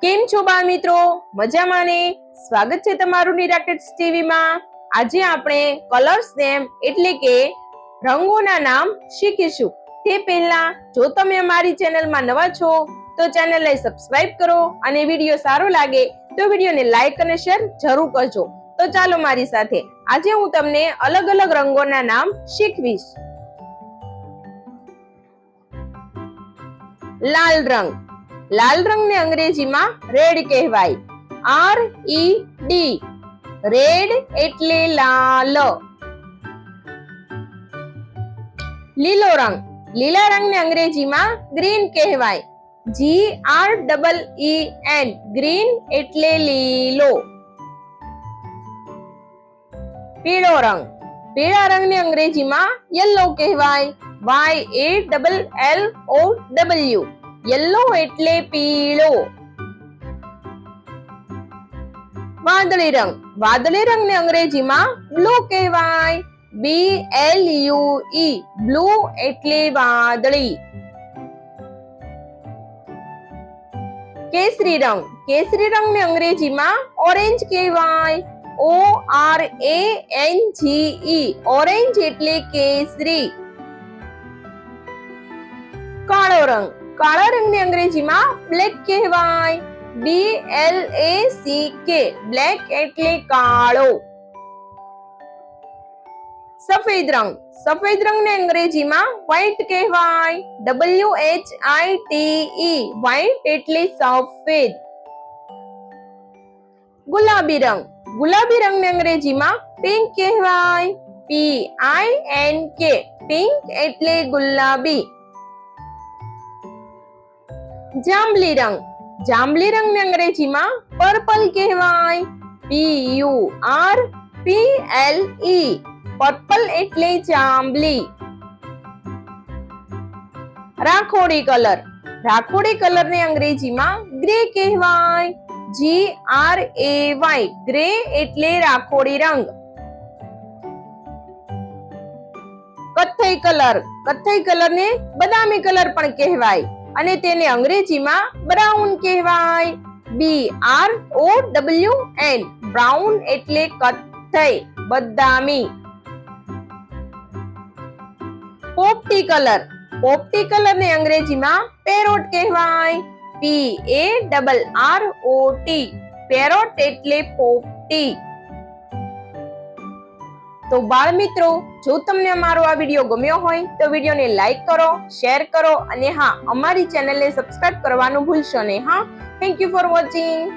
કેમ છો બાળ મિત્રો? મજામાં ને? સ્વાગત છે તમારું નિરાટેડ ટીવી માં। આજે આપણે કલર્સ નેમ એટલે કે રંગોના નામ શીખીશું। તે પહેલા જો તમે અમારી ચેનલમાં નવા છો તો ચેનલને સબસ્ક્રાઇબ કરો અને વિડિયો સારો લાગે તો વિડિયોને લાઈક અને શેર જરૂર કરજો। તો ચાલો મારી સાથે આજે હું તમને અલગ અલગ રંગોના નામ શીખવીશ। લાલ રંગ। લાલ રંગને અંગ્રેજીમાં રેડ કહેવાય। RED રેડ એટલે લાલ। લીલો રંગ। લીલા રંગને અંગ્રેજીમાં ગ્રીન કહેવાય। GREEN ગ્રીન એટલે લીલો। પીળો રંગ। પીળા રંગને અંગ્રેજીમાં યલો કહેવાય। YALLOW યલો એટલે પીળો। વાદળી રંગ। વાદળી રંગને અંગ્રેજીમાં બ્લુ કહેવાય। BLUE બ્લુ એટલે વાદળી। કેસરી રંગ। કેસરી રંગને અંગ્રેજીમાં ઓરેન્જ કહેવાય। ORANGE ઓરેન્જ એટલે કેસરી। કાળો રંગ। કાળા રંગને અંગ્રેજીમાં બ્લેક કહેવાય। BLACK બ્લેક એટલે કાળો। સફેદ રંગ। સફેદ રંગને અંગ્રેજીમાં વ્હાઈટ કહેવાય। WHITE વ્હાઈટ એટલે સફેદ। ગુલાબી રંગ। ગુલાબી રંગને અંગ્રેજીમાં પિંક કહેવાય। PINK પિંક એટલે ગુલાબી। જાંબલી રંગ। જાંબલી રંગને અંગ્રેજીમાં પર્પલ કહેવાય। PURPLE પર્પલ એટલે જાંબલી। રાખોડી કલર। રાખોડી કલરને અંગ્રેજીમાં ગ્રે કહેવાય। GRAY ગ્રે એટલે રાખોડી રંગ। કથ્થઈ કલર। કથ્થઈ કલરને બદામી કલર પણ કહેવાય અને તેને અંગ્રેજીમાં બ્રાઉન કહેવાય। BROWN બ્રાઉન એટલે કથ્થઈ બદામી। પોપટી કલર। પોપટી કલરને અંગ્રેજીમાં પેરોટ કહેવાય। PARROT પેરોટ એટલે પોપટી। તો બાળ મિત્રો, જો તમને અમારો આ વિડીયો ગમ્યો હોય તો વિડીયોને લાઈક કરો, શેર કરો અને હા, અમારી ચેનલને સબસ્ક્રાઇબ કરવાનું ભૂલશો નહીં। હા, થેન્ક યુ ફોર વોચિંગ।